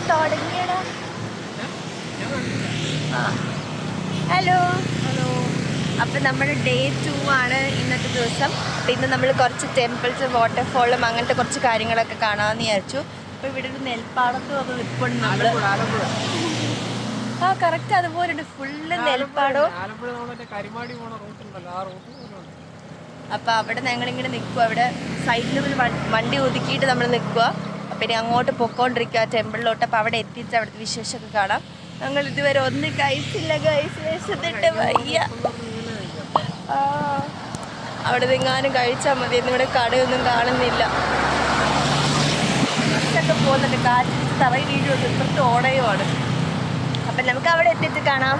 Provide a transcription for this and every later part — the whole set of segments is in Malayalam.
തുടങ്ങിയടാ. Hello hello. അപ്പം നമ്മുടെ ഡേ 2 ആണ് ഇന്നത്തെ ദിവസം. അപ്പം ഇന്ന് നമ്മൾ കുറച്ച് ടെമ്പിൾസ്, വാട്ടർഫോളും അങ്ങനത്തെ കുറച്ച് കാര്യങ്ങളൊക്കെ കാണാമെന്ന് വിചാരിച്ചു. അപ്പോൾ ഇവിടെ ഒരു നെൽപ്പാടത്തും ഒക്കെ നിൽപ്പുണ്ട് നമ്മൾ. ആ കറക്റ്റ് അതുപോലെ ഉണ്ട്, ഫുള്ള് നെൽപ്പാടവും. അപ്പോൾ അവിടെ ഞങ്ങളിങ്ങനെ നിൽക്കുക, അവിടെ സൈഡിൽ ഒരു വണ്ടി ഒതുക്കിയിട്ട് നമ്മൾ നിൽക്കുക. അപ്പം ഇനി അങ്ങോട്ട് പൊക്കോണ്ടിരിക്കുക ടെമ്പിളിലോട്ട്. അപ്പോൾ അവിടെ എത്തിച്ച് അവിടുത്തെ വിശേഷമൊക്കെ കാണാം. ഞങ്ങൾ ഇതുവരെ ഒന്നും കഴിച്ചില്ല ഗൈസ്, വിശന്നിട്ട് വയ്യ. അവിടെ നിങ്ങാനും കഴിച്ചാൽ മതി. ഇവിടെ കടയൊന്നും കാണുന്നില്ല. ബസ്സൊക്കെ പോകുന്നുണ്ട്, കാറ്റ് തറയിൽ വീഴുണ്ട്, ഇപ്പുറത്ത് ഓടയുമാണ്. അപ്പം നമുക്ക് അവിടെ എത്തിയിട്ട് കാണാം.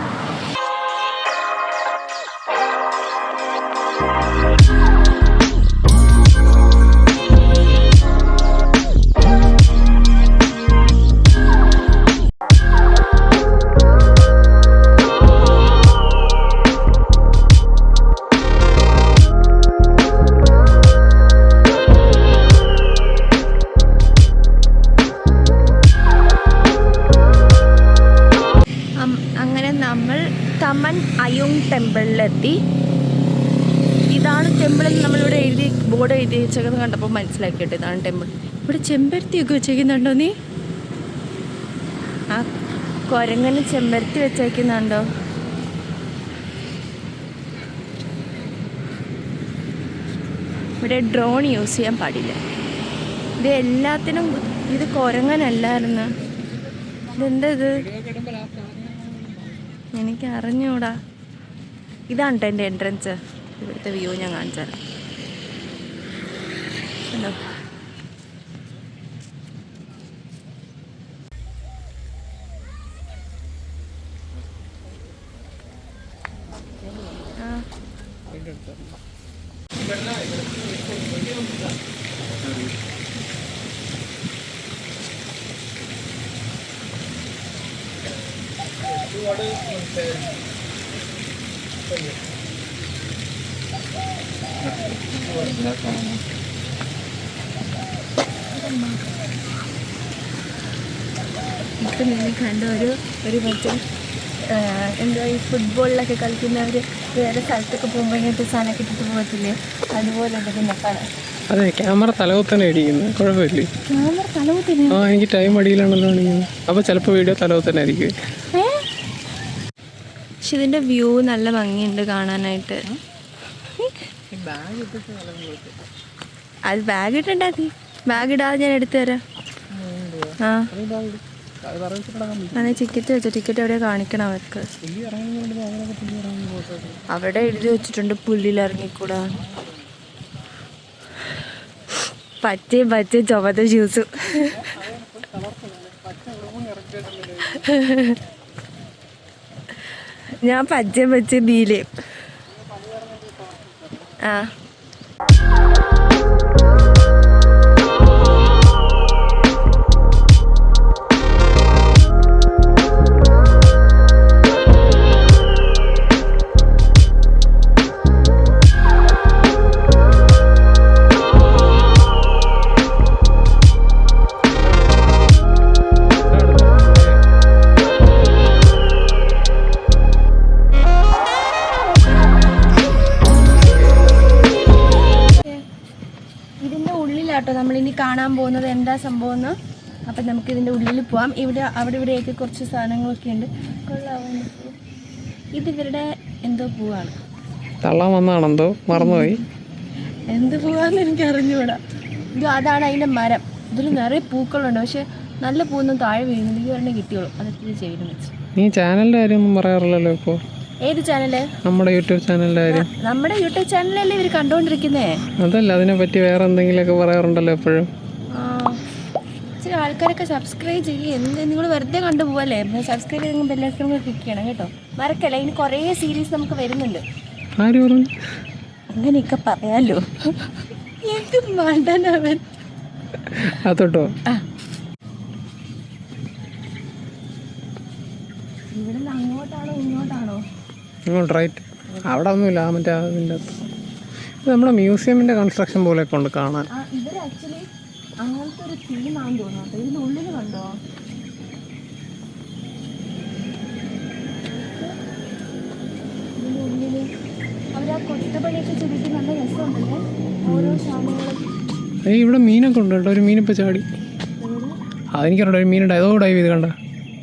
തമൻ അയോങ് ടെമ്പിളിലെത്തി. ഇതാണ് ടെമ്പിളിൽ നമ്മളിവിടെ ബോർഡ് എഴുതി വെച്ചത് കണ്ടപ്പോൾ മനസ്സിലാക്കിയിട്ട് ഇതാണ് ടെമ്പിൾ. ഇവിടെ ചെമ്പരത്തിയൊക്കെ വെച്ചേക്കുന്നുണ്ടോ നീ? ആ കുരങ്ങനെ ചെമ്പരത്തി വെച്ചേക്കുന്നുണ്ടോ? ഇവിടെ ഡ്രോൺ യൂസ് ചെയ്യാൻ പാടില്ല. ഇത് എല്ലാത്തിനും ഇത് കുരങ്ങനല്ലായിരുന്നു. ഇതെന്താ ഇത്? എനിക്ക് അറിഞ്ഞൂടാ. ഇതാണ് കേട്ടോ എൻ്റെ എൻട്രൻസ്. ഇവിടുത്തെ വ്യൂ ഞാൻ കാണിച്ചു തരാം. കണ്ടോ? ഇപ്പം നിങ്ങൾ കണ്ട ഒരു മറ്റേ എന്താ ഈ ഫുട്ബോളിലൊക്കെ കളിക്കുന്നവർ വേറെ സ്ഥലത്തൊക്കെ പോകുമ്പോൾ ഇങ്ങനത്തെ സാധനമൊക്കെ ഇട്ടിട്ട് പോകത്തില്ലേ, അതുപോലെ ഉണ്ട് പിന്നെ കാണാൻ. അതെ, ക്യാമറ തലകുത്തന്നെ അടിക്കുന്നത്, കുഴപ്പമില്ലേ? ക്യാമറ തലകുത്തന്നെ? ആ, എനിക്ക് ടൈം അടിയിലാണല്ലോ കാണിക്കുന്നത്. അപ്പോൾ ചിലപ്പോൾ വീഡിയോ തലകുത്തന്നെ ആയിരിക്കും. പക്ഷെ ഇതിൻ്റെ വ്യൂ നല്ല ഭംഗിയുണ്ട് കാണാനായിട്ട്. അത് ബാഗ് ഇട്ടുണ്ടാക്കി, ബാഗ് ഇടാതെ ഞാൻ എടുത്തു തരാം. ആ അതെ, ടിക്കറ്റ് വെച്ചോ. ടിക്കറ്റ് എവിടെയാണ് കാണിക്കണം അവർക്ക്? അവിടെ എഴുതി വെച്ചിട്ടുണ്ട് പുല്ലിലിറങ്ങിക്കൂടാ. പച്ചയും ചുവന്ന ജ്യൂസും. ഞാൻ പച്ച നീലയും. ആ കേട്ടോ നമ്മളിനി കാണാൻ പോകുന്നത് എന്താ സംഭവം എന്ന്. അപ്പം നമുക്ക് ഇതിൻ്റെ ഉള്ളിൽ പോവാം. ഇവിടെയൊക്കെ കുറച്ച് സാധനങ്ങളൊക്കെ ഉണ്ട്. കൊള്ളാവുന്ന ഇതിവരുടെ എന്തോ പൂവാണ്. തള്ളാൻ വന്നാണെന്തോ മറന്നുപോയി. എന്ത് പൂവാന്ന് എനിക്ക് അറിഞ്ഞുകൂടാ. അതാണ് അതിൻ്റെ മരം. ഇതിൽ നിറയെ പൂക്കളുണ്ട്, പക്ഷെ നല്ല പൂവൊന്നും താഴെ വീഴുന്നുണ്ട്. ഈ ഒരെണ്ണം കിട്ടിയോളൂ, അതൊക്കെ ചെയ്തു വെച്ച്. നീ ചാനലിൻ്റെ കാര്യമൊന്നും പറയാറില്ലല്ലോ ഇപ്പോൾ. ഏത് ചാനല്? നമ്മുടെ യൂട്യൂബ് ചാനലിൻ്റെ കാര്യം. നമ്മുടെ യൂട്യൂബ് ചാനലല്ലേ ഇവർ കണ്ടുകൊണ്ടിരിക്കുന്നേ. അതല്ല, അതിനെ പറ്റി വേറെ എന്തെങ്കിലുമൊക്കെ പറയാറുണ്ടല്ലോ എപ്പോഴും. ചില ആൾക്കാരൊക്കെ സബ്സ്ക്രൈബ് ചെയ്യും. നിങ്ങൾ വെറുതെ കണ്ടുപോകല്ലേ. സബ്സ്ക്രൈബ് ചെയ്തെങ്കിൽ ബെല്ലൈക്കൺ ക്ലിക്ക് ചെയ്യണം കേട്ടോ, മറക്കല്ല. ഇനി കുറേ സീരീസ് നമുക്ക് വരുന്നുണ്ട്. ആര് പറഞ്ഞു? അങ്ങനെയൊക്കെ പറയാലോ. എന്ത് മണ്ടനവൻ. അതോട്ടോ. ഇവിടെ അങ്ങോട്ടാണോ ഇങ്ങോട്ടാണോ? ഇങ്ങോട്ട് റൈറ്റ്. അവിടെ ഒന്നുമില്ല, മറ്റേ അതിൻ്റെ അകത്ത്. ഇത് നമ്മുടെ മ്യൂസിയമിൻ്റെ കൺസ്ട്രക്ഷൻ പോലെയൊക്കെ ഉണ്ട് കാണാൻ. ഇവർ ആക്ച്വലി അങ്ങനത്തെ ഒരു തീമാണെന്ന് തോന്നുന്നു. ഇതിൻ്റെ ഉള്ളിൽ കണ്ടോ കൊത്തുപണിയൊക്കെ ചെയ്തിട്ട് നല്ല രസമുണ്ടല്ലേ ഓരോ സാധനങ്ങളും. ഇവിടെ മീനൊക്കെ ഉണ്ട് കേട്ടോ. ഒരു മീനിപ്പോൾ ചാടി. അതെനിക്കറിയാം, ഒരു മീനുണ്ട്. ഏതോ ഡൈവ് ചെയ്ത് കണ്ട.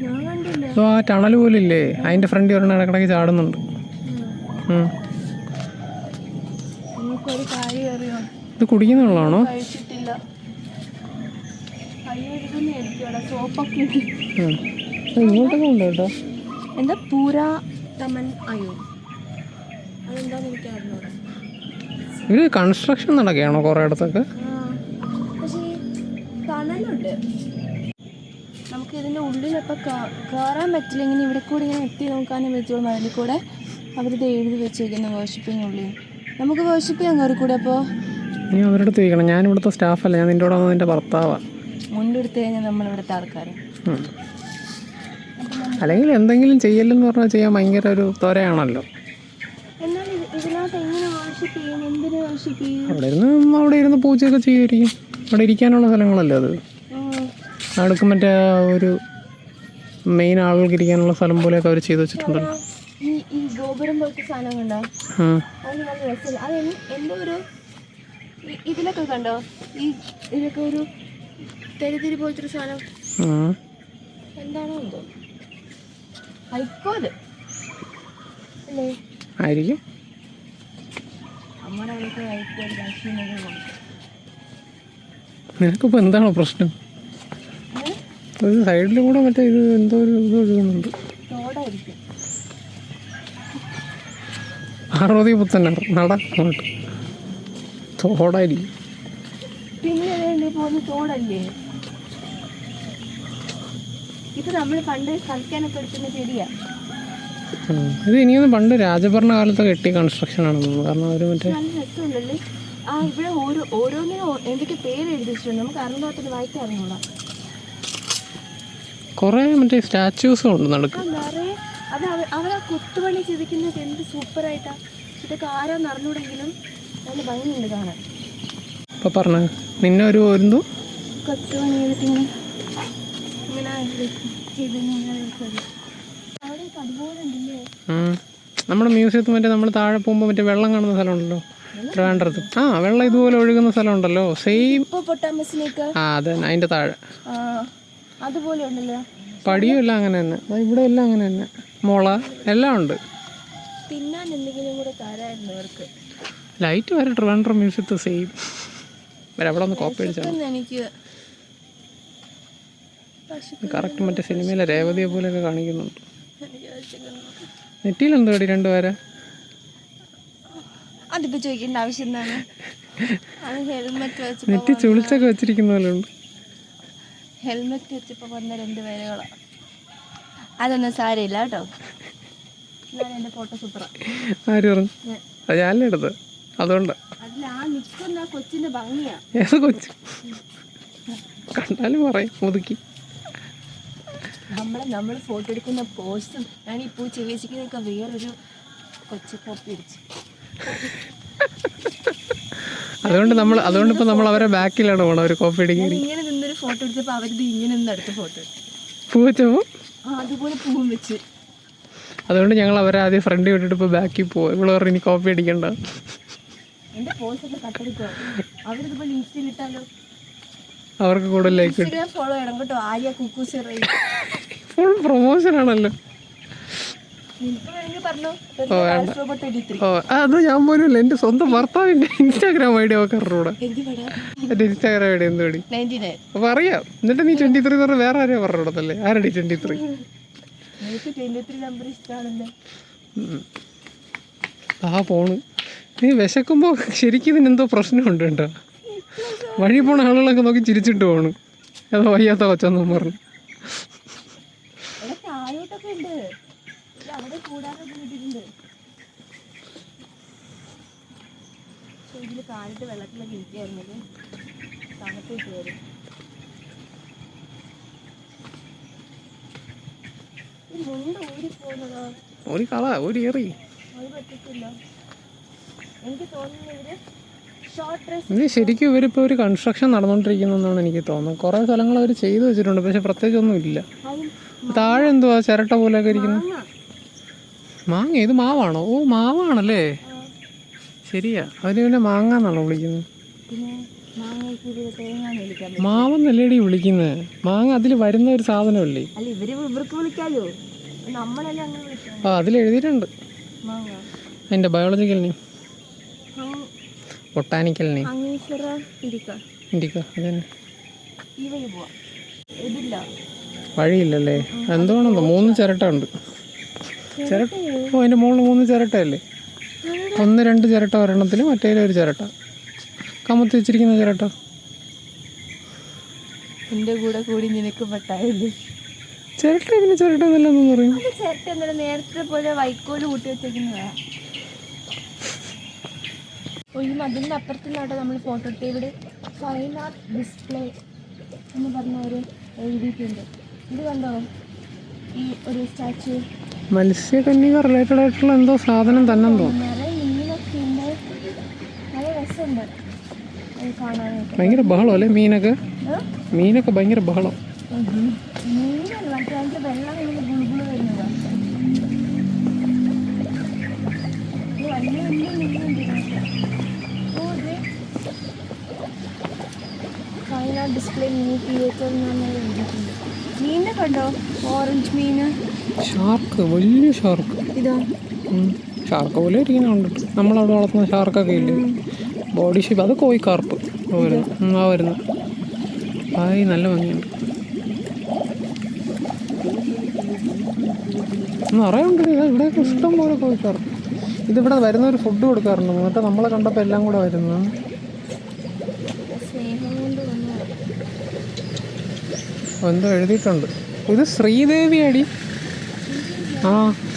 ഞാൻ കണ്ടില്ല. അപ്പോൾ ആ ടണൽ പോലും ഇല്ലേ, അതിൻ്റെ ഫ്രണ്ട് ഒരെണ്ണം ഇടക്കിടയ്ക്ക് ചാടുന്നുണ്ട്. നമുക്കൊരു കാര്യം അറിയാം, ഇത് കുടിക്കുന്ന വെള്ളമാണോ? കഴിച്ചിട്ടില്ല. കയ്യെഴുതുന്നതായിരിക്കും സോപ്പൊക്കെ. ഇങ്ങോട്ടൊക്കെ ഉണ്ട് കേട്ടോ. എന്താ പൂരാ തമൻ അയ്യോ, അതെന്താന്ന് എനിക്ക് അറിഞ്ഞൂടാ. ഇത് കൺസ്ട്രക്ഷൻ നടക്കുകയാണോ കുറേ ഇടത്തൊക്കെ? പക്ഷേ ടണലുണ്ട്. നമുക്ക് ഇതിൻ്റെ ഉള്ളിലപ്പോൾ കയറാൻ പറ്റില്ല. ഇങ്ങനെ ഇവിടെ കൂടെ ഇങ്ങനെ എത്തി നോക്കാനേ പറ്റുള്ളൂ. മതിൽ കൂടെ അവരിത് എഴുതി വെച്ചേക്കുന്ന വേർഷിപ്പിനുള്ളിൽ നമുക്ക് വേർഷിപ്പ് ചെയ്യാൻ കയറി കൂടെ. അപ്പോൾ നീ അവരുടെ അടുത്ത് ചോദിക്കണം. ഞാൻ ഇവിടുത്തെ സ്റ്റാഫല്ല, ഞാൻ നിൻ്റെ കൂടെ വന്നത് നിൻ്റെ ഭർത്താവാണ്. മുണ്ടെടുത്ത് കഴിഞ്ഞാൽ നമ്മളിവിടുത്തെ ആൾക്കാർ. അല്ലെങ്കിൽ എന്തെങ്കിലും ചെയ്യലെന്ന് പറഞ്ഞാൽ ചെയ്യാൻ ഭയങ്കര ഒരു ത്വരയാണല്ലോ. എന്നാൽ ഇതിനകത്ത് എങ്ങനെ വേർഷിപ്പ് ചെയ്യും? എന്തിനു വേർഷിപ്പ് ചെയ്യും? അവിടെ ഇരുന്ന് പൂജയൊക്കെ ചെയ്യുമായിരിക്കും. അവിടെ ഇരിക്കാനുള്ള സ്ഥലങ്ങളല്ലേ അത്. അടുക്കും മറ്റേ ഒരു മെയിൻ ആളുകൾക്ക് ഇരിക്കാനുള്ള സ്ഥലം പോലെയൊക്കെ അവർ ചെയ്ത് വെച്ചിട്ടുണ്ടല്ലോ. ഈ ഗോപുരം പോലത്തെ സാധനം കണ്ടോ? അത് നല്ല രസമില്ല. അത് എന്തോ ഒരു ഇതിലൊക്കെ കണ്ടോ? ഇതിലൊക്കെ ഒരു തെരുതിരി പോലത്തെ ഒരു സാധനം എന്താണോ എന്തോ അയക്കോത് അല്ലേ ആയിരിക്കും. നമ്മുടെ അവിടേക്ക് അയക്കോത് രാഷ്ട്രീയ. നിനക്കിപ്പോൾ എന്താണോ പ്രശ്നം? ഒരു സൈഡിൽ കൂടെ മറ്റേ ഇത് എന്തോ ഒരു ഇത് ഒഴുകുന്നുണ്ട്. തോടായിരിക്കും. പാർവതി പുത്തനാർ നട അങ്ങോട്ട് തോടായിരിക്കും. പിന്നെ വേണ്ടി പോകുന്ന തോടല്ലേ ഇത്? നമ്മൾ പണ്ട് കളിക്കാനൊക്കെ എടുക്കുന്ന ചെടിയാ ഇത്. ഇനിയൊന്നും പണ്ട് രാജഭരണ കാലത്ത് കെട്ടിയ കൺസ്ട്രക്ഷൻ ആണെന്ന് തോന്നുന്നു. കാരണം അവർ മറ്റേ നല്ല രസമുണ്ടല്ലേ. ഇവിടെ ഓരോന്നിനും എന്തൊക്കെ പേര് എഴുതി വെച്ചിട്ടുണ്ട്. നമുക്ക് അറിഞ്ഞാൽ വായിക്കാൻ അറിഞ്ഞൂടാ. കുറേ മറ്റേ സ്റ്റാച്യൂസും ഉണ്ട് നടുക്ക്. അത് അവരാ കൊത്തുപണി ചെയ്തിരിക്കുന്നത് എന്ത് സൂപ്പറായിട്ടാ. ഇതൊക്കെ ആരാന്ന് അറിഞ്ഞൂടെങ്കിലും നല്ല ഭംഗിയുണ്ട് കാണാൻ. ഇപ്പം പറഞ്ഞ നിന്നെ ഒരു എന്തോ കൊത്തുപണി ചെയ്തിട്ടിങ്ങനെ ഇങ്ങനെ അവിടെ അതുപോലെ ഉണ്ടല്ലേ. നമ്മുടെ മ്യൂസിയത്തിൽ മറ്റേ നമ്മൾ താഴെ പോകുമ്പോൾ മറ്റേ വെള്ളം കാണുന്ന സ്ഥലമുണ്ടല്ലോ ട്രിവാൻഡ്രത്ത്. വെള്ളം ഇതുപോലെ ഒഴുകുന്ന സ്ഥലമുണ്ടല്ലോ. സെയിം അതെ, അതിൻ്റെ താഴെ അതുപോലെ ഉണ്ടല്ലോ. പടിയും എല്ലാം അങ്ങനെ തന്നെ. ഇവിടെ എല്ലാം അങ്ങനെ തന്നെ. മുള എല്ലാം ഉണ്ട്. തിന്നാൻ എന്തെങ്കിലും കൂടെ തരായിരുന്നു അവർക്ക്. ലൈറ്റ് വരെ ട്രിവാൻഡ്രം മ്യൂസിയത്ത് സെയിം. അവിടെ ഒന്ന് കോപ്പി അടിച്ചാണ്. എനിക്ക് കറക്റ്റ് മറ്റേ സിനിമയിലെ രേവതിയെ പോലെയൊക്കെ കാണിക്കുന്നുണ്ട്. നെറ്റിയിലെന്തോ അടി രണ്ടുപേരെ. അതിപ്പോ ചോദിക്കേണ്ട ആവശ്യം എന്താണ്? അത് ഹെൽമെറ്റ് വെച്ച് നെറ്റി ചുളിച്ചൊക്കെ വെച്ചിരിക്കുന്ന പോലെ ഉണ്ട്. ഹെൽമെറ്റ് വെച്ചപ്പോൾ വന്ന 2 പേരുകളാണ്. അതൊന്നും സാരമില്ല കേട്ടോ. ഞാൻ എൻ്റെ ഫോട്ടോ സൂപ്പറാ. ആര് പറഞ്ഞു? അത് ഞാനല്ലേ എടുത്തത്. അതുകൊണ്ട് അതിൽ നിൽക്കുന്ന കൊച്ചിൻ്റെ ഭംഗിയാ. ഏത് കൊച്ചു കണ്ടാലും പറയും മുതുക്കി. നമ്മൾ ഫോട്ടോ എടുക്കുന്ന പോസ്റ്റും ഞാൻ ഈ പൂ ചെവിച്ചിരിക്കുന്നൊക്കെ വേറൊരു കൊച്ചു കോപ്പി അടിച്ചു. അതുകൊണ്ട് ഇപ്പൊ നമ്മൾ അവരെ ബാക്കിലാണ് പോകണം. ഒരു കോപ്പി അടിക്കാൻ ഇങ്ങനെ നിന്നൊരു ഫോട്ടോ എടുത്തപ്പോൾ അവരിത് ഇങ്ങനെ നിന്ന് അടുത്ത ഫോട്ടോ പൂ വെച്ചപ്പോ അതുപോലെ പൂവും വെച്ച്. അതുകൊണ്ട് ഞങ്ങൾ അവരെ ആദ്യം ഫ്രണ്ട് വിട്ടിട്ട് ഇപ്പോൾ ബാക്കിൽ പോവാം. ഇവിടെ പറഞ്ഞ് ഇനി കോപ്പി അടിക്കണ്ട. എൻ്റെ പോസ്റ്റൊക്കെ കട്ടെടുക്കുക. അവരിതിപ്പോൾ ഇൻസ്റ്റയിൽ ഇട്ടാലോ? അവർക്ക് കൂടുതൽ ലൈക്ക് ഫോളോ ചെയ്യണം കേട്ടോ. ആര്യ കുക്കൂസ് ഫുൾ പ്രൊമോഷൻ ആണല്ലോ. അത് ഞാൻ പോലും എൻ്റെ സ്വന്തം ഭർത്താവിൻ്റെ ഇൻസ്റ്റാഗ്രാം ഐഡി ഒക്കെ അറിഞ്ഞൂടാ. എൻ്റെ ഇൻസ്റ്റാഗ്രാം ഐഡി എന്തോടി അപ്പോൾ അറിയാം. എന്നിട്ട് നീ 23 പറഞ്ഞ വേറെ ആരെയും പറഞ്ഞൂടത്തല്ലേ? ആരടി 23? പോണ്. നീ വിശക്കുമ്പോൾ ശരിക്കും ഇതിനെന്തോ പ്രശ്നമുണ്ട് കേട്ടോ. വഴി പോണ ആളുകളൊക്കെ നോക്കി ചിരിച്ചിട്ട് പോണ്. അതോ വയ്യാത്ത കൊച്ചെന്നും പറഞ്ഞു. വെള്ളത്തിലൊക്കെ ഇരിക്കുകയായിരുന്നത് തണുപ്പിട്ട് വരും. ഒരു കള ഒരു ഏറി ഇത് ശരിക്കും ഇവരിപ്പോൾ ഒരു കൺസ്ട്രക്ഷൻ നടന്നുകൊണ്ടിരിക്കുന്നതെന്നാണ് എനിക്ക് തോന്നുന്നത്. കുറേ സ്ഥലങ്ങൾ അവർ ചെയ്തു വെച്ചിട്ടുണ്ട്, പക്ഷെ പ്രത്യേകിച്ചൊന്നും ഇല്ല. താഴെ എന്തുവാ ചിരട്ട പോലെയൊക്കെ ഇരിക്കുന്നു. മാങ്ങ? ഇത് മാവാണോ? ഓ മാവാണല്ലേ. ശരിയാ, അവര് പിന്നെ മാങ്ങാന്നാണോ വിളിക്കുന്നത്? പിന്നെ മാങ്ങയ്ക്ക് തേങ്ങാന്ന് വിളിക്കാൻ പറ്റും. മാവെന്നല്ലേടി വിളിക്കുന്നത്. മാങ്ങ അതിൽ വരുന്ന ഒരു സാധനമല്ലേ? അല്ല ഇവർക്ക് വിളിക്കാലോ, നമ്മളല്ലേ അങ്ങനെ വിളിക്കാം. ആ, അതിലെഴുതിയിട്ടുണ്ട് മാങ്ങ അതിൻ്റെ ബയോളജിക്കൽ നെയിം, ബൊട്ടാനിക്കൽ നെയിം. അങ്ങീശ്വര ഇരിക്ക ഇൻഡിക്ക അത് തന്നെ. ഈ വഴി പോവാം. ഇതില്ല വഴിയില്ലല്ലേ? എന്തുകൊണ്ടെന്തോ 3 ചിരട്ട ഉണ്ട്. ചിരട്ട അതിൻ്റെ മുകളിൽ 3 ചിരട്ടയല്ലേ? 1-2 ചിരട്ട ഒരെണ്ണത്തിൽ, മറ്റേലൊരു ചിരട്ട കമത്തി വെച്ചിരിക്കുന്ന ചിരട്ട. എൻ്റെ കൂടെ കൂടി നിനക്ക് പെട്ടായല്ലേ ചിരട്ട. പിന്നെ ചിരട്ട എന്നല്ലെന്ന് പറയും. ചിരട്ട എന്നല്ല, നേരത്തെ പോലെ വൈക്കോല് കൂട്ടി വെച്ചേക്കുന്നതാ. ഈ മതിലിൻ്റെ അപ്പുറത്തുനിന്നാട്ടോ നമ്മൾ ഫോട്ടോ എടുത്ത്. ഇവിടെ ഫൈൻ ആർട്ട് ഡിസ്പ്ലേ എന്ന് പറഞ്ഞ ഒരു എഴുതിയിട്ടുണ്ട്. ഇത് കണ്ടോ, ഈ ഒരു സ്റ്റാച്ചു മത്സ്യകന്യക റിലേറ്റഡ് ആയിട്ടുള്ള എന്തോ സാധനം തന്നെ തോന്നുന്നു. നിറയെ മീനൊക്കെ ഉണ്ട്. നല്ല രസമുണ്ട് അത് കാണാനായിട്ട്. ഭയങ്കര ബഹളം അല്ലേ മീനൊക്കെ? മീനൊക്കെ ഭയങ്കര ബഹളം. മീനല്ല, മറ്റേ അതിൻ്റെ വെള്ളം ഇങ്ങനെ ഗുളുഗുള് വരുന്നതാണ്. വലിയ വലിയ മീനുണ്ട്. ഓ, ഇത് fine art display mini theatre എന്ന് എഴുതിയിട്ടുണ്ട്. മീനിനെ കണ്ടോ, ഓറഞ്ച് മീൻ. ഷാർക്ക്, വലിയ ഷാർക്ക്. ഇതാ ഷാർക്ക് പോലെ ഇരിക്കുന്ന കണ്ടിട്ട് നമ്മളവിടെ വളർത്തുന്ന ഷാർക്കൊക്കെ ഇല്ലേ, ബോഡി ഷേപ്പ്. അത് കോഴിക്കാർപ്പ് വരുന്നു. ആയി നല്ല ഭംഗിയുണ്ട്. നിറയുണ്ട്. ഇവിടെയൊക്കെ ഇഷ്ടം പോലെ കോഴിക്കാർപ്പ്. ഇതിവിടെ വരുന്നവർ ഫുഡ് കൊടുക്കാറുണ്ട്. എന്നിട്ട് നമ്മളെ കണ്ടപ്പോൾ എല്ലാം കൂടെ വരുന്നു. എന്തോ എഴുതിയിട്ടുണ്ട്. ഇത് ശ്രീദേവി അടി. ആ,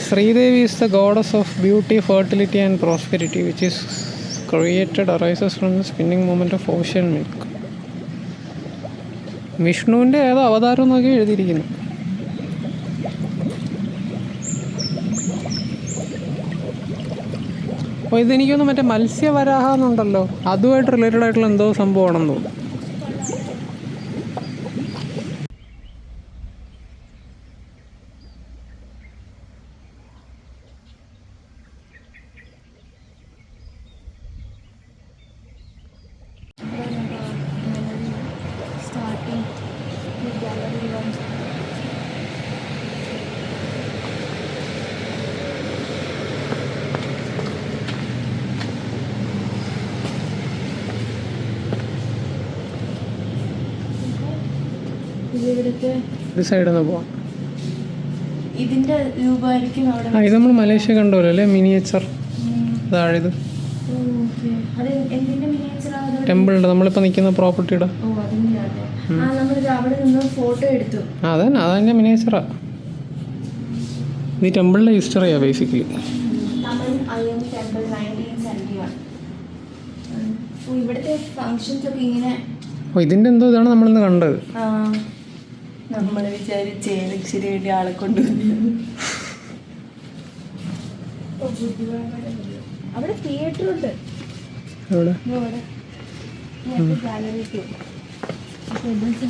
Sridevi is the goddess of beauty, fertility and prosperity which is created arises from the spinning moment of ocean milk. വിഷ്ണുവിൻ്റെ ഏതോ അവതാരം എന്നൊക്കെ എഴുതിയിരിക്കുന്നു. അപ്പോൾ ഇതെനിക്കൊന്ന് മറ്റേ മത്സ്യവരാഹ എന്നുണ്ടല്ലോ, അതുമായിട്ട് റിലേറ്റഡ് ആയിട്ടുള്ള എന്തോ സംഭവമാണെന്ന് തോന്നുന്നു. ഒരു സൈഡിൽ നിന്ന് പോവാം. ഇതിന്റെ രൂപമായിരിക്കും അവിടെ. ആ, ഇത് നമ്മൾ മലേഷ്യ കണ്ടോല്ലോ അല്ലേ, മിനിയേച്ചർ. താഴെത് ടെമ്പിളുണ്ട്, നമ്മളിപ്പോൾ നിൽക്കുന്ന പ്രോപ്പർട്ടിയുടെ. അതന്നെ, അതന്നെ മിനിയേച്ചറാ. ഈ ടെമ്പിളിൻ്റെ ഹിസ്റ്ററിയാ ബേസിക്കലി. ഇവിടുത്തെ ഫങ്ഷൻസ് ഒക്കെ ഇങ്ങനെ. ഓ, ഇതിൻ്റെ എന്തോ ഇതാണ് നമ്മളിന്ന് കണ്ടത്. നമ്മൾ വിചാരിച്ചേ ലക്ഷ്യം വേണ്ടി ആളെ കൊണ്ടുവന്നു. അവിടെ തിയേറ്റർ ഉണ്ട്. ഗാലറിക്ക്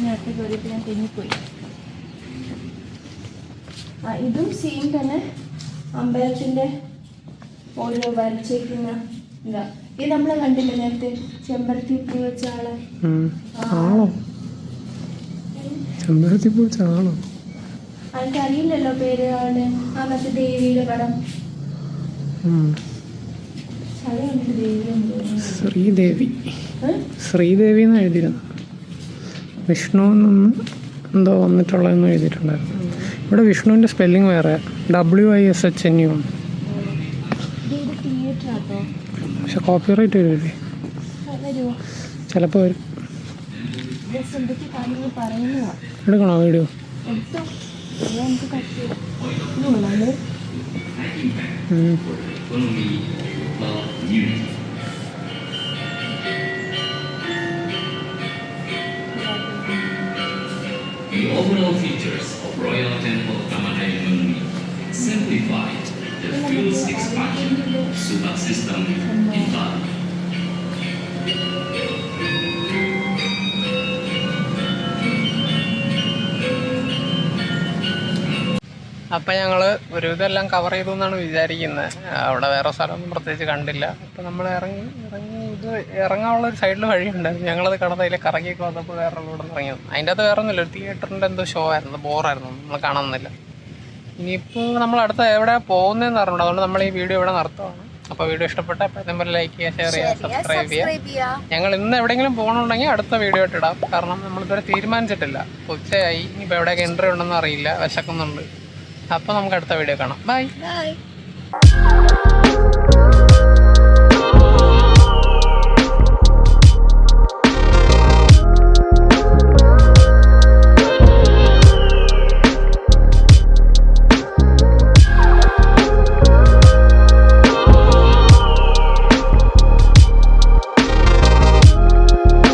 നേരത്തെ കയറിയപ്പോൾ ഞാൻ തെന്നിപ്പോയി. ഇതും സെയിം തന്നെ അമ്പലത്തിന്റെ ഓരോ വരച്ചേക്കുന്ന ഇതാ. ഇത് നമ്മളെ കണ്ടില്ല നേരത്തെ, ചെമ്പരത്തി പൂ വെച്ച ആളെ. ആണോ? ചെമ്പരത്തി പൂ വെച്ച ആളോ? എനിക്കറിയില്ലല്ലോ പേര്. ആളുടെ ആ മറ്റേ ദേവിയുടെ പടം. ശ്രീദേവി, ശ്രീദേവി എന്ന് എഴുതിയിരുന്നു. വിഷ്ണുവിൽ നിന്ന് എന്തോ വന്നിട്ടുള്ളതെന്ന് എഴുതിയിട്ടുണ്ടായിരുന്നു. ഇവിടെ വിഷ്ണുവിൻ്റെ സ്പെല്ലിങ് വേറെ, WISHNU. പക്ഷെ കോപ്പിറൈറ്റ് വരില്ലേ? ചിലപ്പോൾ വരും. എടുക്കണോ video? The overall features of Royal Temple Kamanayanganwi simplified the field's expansion of Subak system in Bali. അപ്പം ഞങ്ങൾ ഒരു ഇതെല്ലാം കവർ ചെയ്തു എന്നാണ് വിചാരിക്കുന്നത്. അവിടെ വേറെ സ്ഥലമൊന്നും പ്രത്യേകിച്ച് കണ്ടില്ല. അപ്പം നമ്മൾ ഇറങ്ങാനുള്ള ഒരു സൈഡിൽ വഴിയുണ്ടായിരുന്നു. ഞങ്ങളത് കടന്ന് അതിൽ കറങ്ങിയൊക്കെ വന്നപ്പോൾ വേറെ ഇവിടെ നിന്ന് ഇറങ്ങിയത്. അതിൻ്റെ അകത്ത് വേറെ ഒന്നുമില്ല, ഒരു തിയേറ്ററിൻ്റെ എന്തോ ഷോ ആയിരുന്നു, ബോറായിരുന്നു, നമ്മൾ കാണുന്നില്ല. ഇനിയിപ്പോൾ നമ്മൾ അടുത്ത എവിടെ പോകുന്നതെന്ന് അറിഞ്ഞൂടാ, അതുകൊണ്ട് നമ്മൾ ഈ വീഡിയോ ഇവിടെ നിർത്തുവാണ്. അപ്പോൾ വീഡിയോ ഇഷ്ടപ്പെട്ട എപ്പോഴത്തേക്കും പോലെ ലൈക്ക് ചെയ്യുക, ഷെയർ ചെയ്യുക, സബ്സ്ക്രൈബ് ചെയ്യുക. ഞങ്ങൾ ഇന്ന് എവിടെയെങ്കിലും പോകണമെന്നുണ്ടെങ്കിൽ അടുത്ത വീഡിയോ ആയിട്ട് ഇടാം. കാരണം നമ്മളിതുവരെ തീരുമാനിച്ചിട്ടില്ല. ഉച്ചയായി, ഇനിയിപ്പോൾ എവിടെയൊക്കെ എൻട്രി ഉണ്ടെന്ന് അറിയില്ല, വിശക്കുന്നുണ്ട്. അപ്പോൾ നമുക്ക് അടുത്ത വീഡിയോ കാണാം. ബൈ.